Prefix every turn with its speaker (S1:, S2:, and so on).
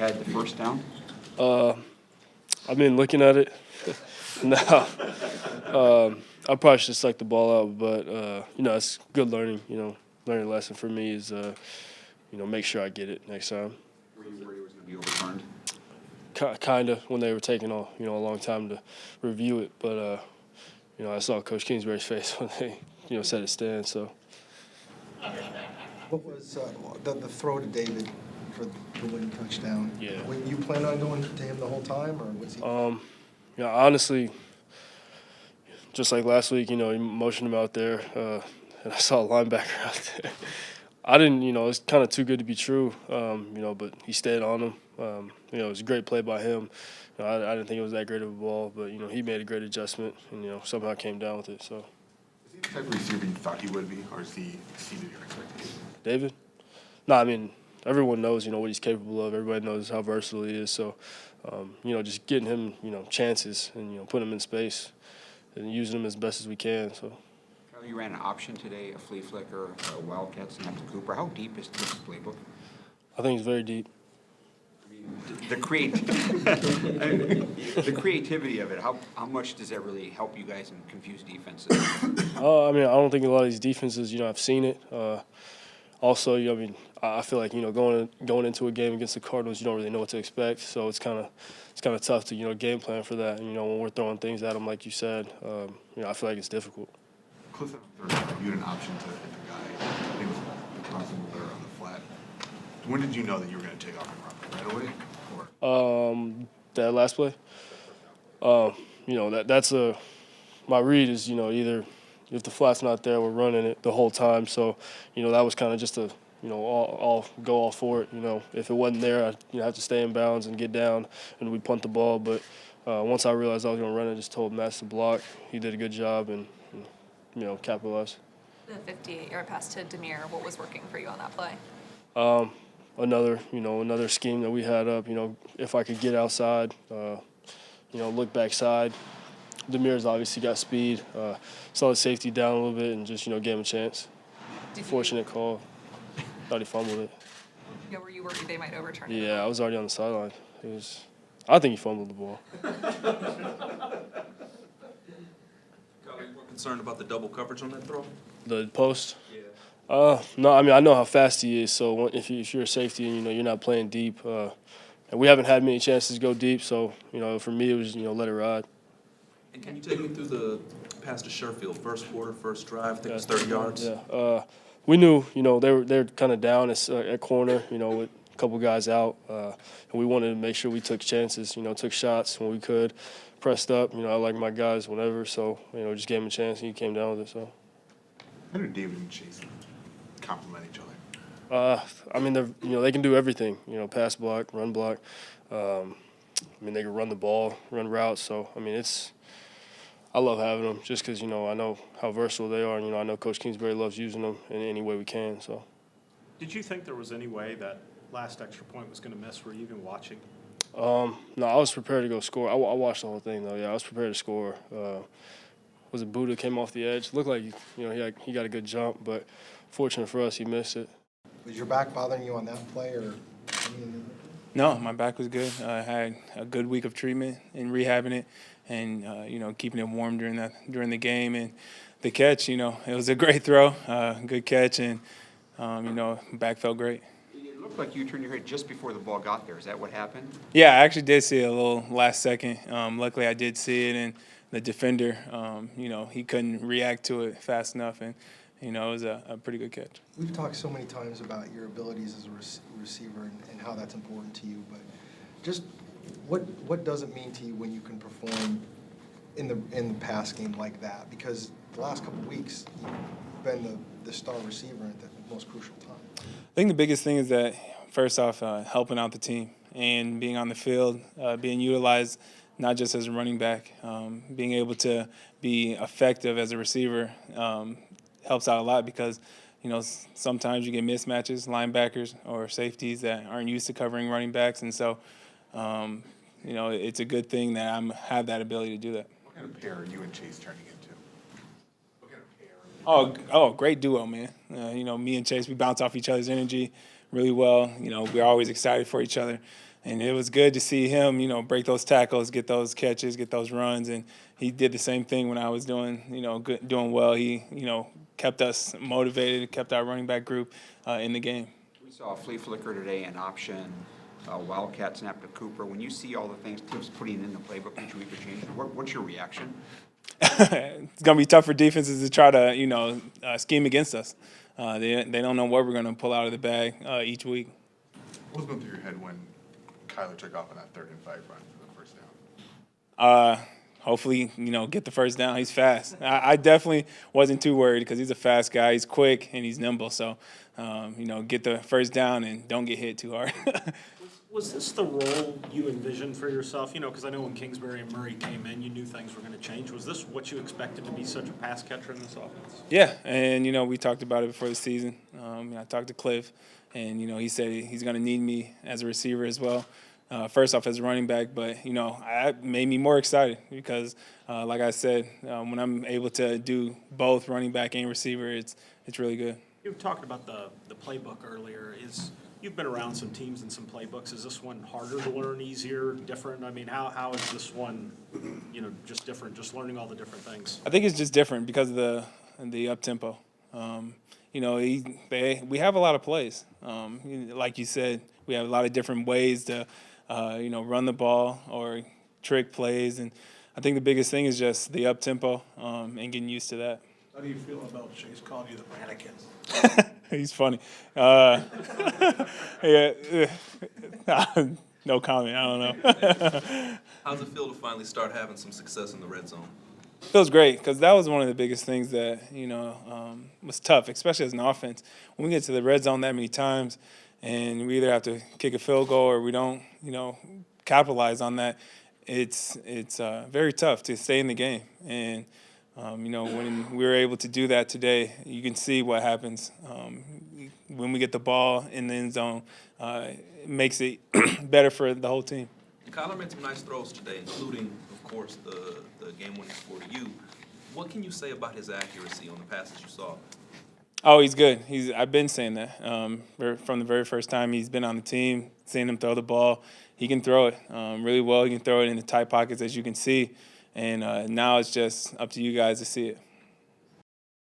S1: had the first down?
S2: I've been looking at it. Now, I probably should suck the ball out, but it's good learning. Learning lesson for me is make sure I get it next time.
S1: Were you worried it was going to be overturned?
S2: Kind of when they were taking a long time to review it, but I saw Coach Kingsbury's face when they said it stands. So.
S3: What was the throw to David for the winning touchdown?
S2: Yeah.
S3: Were you plan on going to him the whole time, or was he?
S2: Honestly, just like last week, he motioned him out there, and I saw a linebacker out there. I didn't, it's kind of too good to be true, but he stayed on him. It was a great play by him. I didn't think it was that great of a ball, but, he made a great adjustment and, somehow came down with it. So.
S4: Is he the type of receiver you thought he would be, or has he exceeded your expectations?
S2: David? No, I mean, everyone knows, what he's capable of. Everybody knows how versatile he is. So, just getting him, chances and, putting him in space and using him as best as we can. So.
S1: You ran an option today, a flea flicker, a wildcat snap to Cooper. How deep is this playbook?
S2: I think it's very deep.
S1: I mean, the creativity of it, how much does that really help you guys in confused defenses?
S2: I don't think a lot of these defenses, have seen it. Also, I feel like going into a game against the Cardinals, you don't really know what to expect. So it's kind of tough to game plan for that. And, when we're throwing things at them, like you said, I feel like it's difficult.
S4: Cliff, you had an option to hit the guy. I think it was possible there on the flat. When did you know that you were going to take off and run right away? Or?
S2: That last play. That's my read is either if the flat's not there, we're running it the whole time. So that was kind of just a all for it. If it wasn't there, I'd have to stay in bounds and get down, and we punt the ball. But once I realized I was going to run it, I just told Matt to block. He did a good job and capitalize.
S5: The 58-yard pass to Demir, what was working for you on that play?
S2: Another scheme that we had up. If I could get outside, look backside. Demir's obviously got speed. Saw the safety down a little bit and just gave him a chance. Fortunate call. Thought he fumbled it.
S5: Yeah, were you worried they might overturn it?
S2: Yeah, I was already on the sideline. I think he fumbled the ball.
S6: Concerned about the double coverage on that throw?
S2: The post?
S6: Yeah.
S2: No, I know how fast he is. So if you're a safety and you're not playing deep, and we haven't had many chances to go deep. So for me it was let it ride.
S6: And can you take me through the pass to Sherfield, first quarter, first drive? I think it was 30 yards.
S2: Yeah. We knew they're kind of down at corner. With a couple guys out, and we wanted to make sure we took chances. Took shots when we could. Pressed up, I like my guys whenever, so, just gave him a chance and he came down with it, so.
S4: How do David and Chase complement each other?
S2: They can do everything, pass block, run block. They can run the ball, run routes, so, I love having them just because, I know how versatile they are, and, I know Coach Kingsbury loves using them in any way we can, so.
S7: Did you think there was any way that last extra point was going to miss? Were you even watching?
S2: No, I was prepared to go score. I watched the whole thing though. Yeah, I was prepared to score. Was it Buddha came off the edge? Looked like he got a good jump, but fortunate for us, he missed it.
S3: Was your back bothering you on that play, or?
S8: No, my back was good. I had a good week of treatment and rehabbing it, and keeping it warm during the game. And the catch, it was a great throw, good catch, and back felt great.
S1: It looked like you turned your head just before the ball got there. Is that what happened?
S8: Yeah, I actually did see it a little last second. Luckily, I did see it, and the defender, he couldn't react to it fast enough, and it was a pretty good catch.
S3: We've talked so many times about your abilities as a receiver and how that's important to you, but just what does it mean to you when you can perform in the pass game like that? Because the last couple of weeks, you've been the star receiver at the most crucial time.
S8: I think the biggest thing is that, first off, helping out the team and being on the field, being utilized not just as a running back, being able to be effective as a receiver helps out a lot because, sometimes you get mismatches, linebackers or safeties that aren't used to covering running backs. And so, it's a good thing that I have that ability to do that.
S4: What kind of pair are you and Chase turning into? What kind of pair?
S8: Oh, great duo, man. Me and Chase, we bounce off each other's energy really well. We're always excited for each other. And it was good to see him, break those tackles, get those catches, get those runs. And he did the same thing when I was doing, doing well. He, kept us motivated, kept our running back group in the game.
S1: We saw a flea flicker today, an option, wildcat snap to Cooper. When you see all the things Tiff's putting in the playbook each week or changing, what's your reaction?
S8: It's going to be tough for defenses to try to, scheme against us. They don't know what we're going to pull out of the bag each week.
S4: What was going through your head when Kyler took off on that 3rd and 5 run for the first down?
S8: Hopefully, get the first down. He's fast. I definitely wasn't too worried because he's a fast guy. He's quick and he's nimble. So, get the first down and don't get hit too hard.
S7: Was this the role you envisioned for yourself? Because I know when Kingsbury and Murray came in, you knew things were going to change. Was this what you expected to be such a pass catcher in this offense?
S8: Yeah, and, we talked about it before the season. I talked to Cliff, and, he said he's going to need me as a receiver as well. First off as a running back, but, it made me more excited because, like I said, when I'm able to do both running back and receiver, it's really good.
S7: You were talking about the playbook earlier. You've been around some teams and some playbooks. Is this one harder to learn, easier, different? I mean, how is this one, just different, just learning all the different things?
S8: I think it's just different because of the up-tempo. We have a lot of plays. Like you said, we have a lot of different ways to run the ball or trick plays. And I think the biggest thing is just the up-tempo and getting used to that.
S9: How do you feel about Chase calling you the mannequin?
S8: He's funny. No comment. I don't know.
S6: How's it feel to finally start having some success in the red zone?
S8: Feels great because that was one of the biggest things that, was tough, especially as an offense. When we get to the red zone that many times and we either have to kick a field goal or we don't, capitalize on that, it's very tough to stay in the game. And, when we were able to do that today, you can see what happens when we get the ball in the end zone. It makes it better for the whole team.
S6: Kyler made some nice throws today, including, of course, the game-winning score to you. What can you say about his accuracy on the passes you saw?
S8: Oh, he's good. I've been saying that from the very first time he's been on the team, seeing him throw the ball. He can throw it really well. He can throw it in the tight pockets, as you can see. And now it's just up to you guys to see it.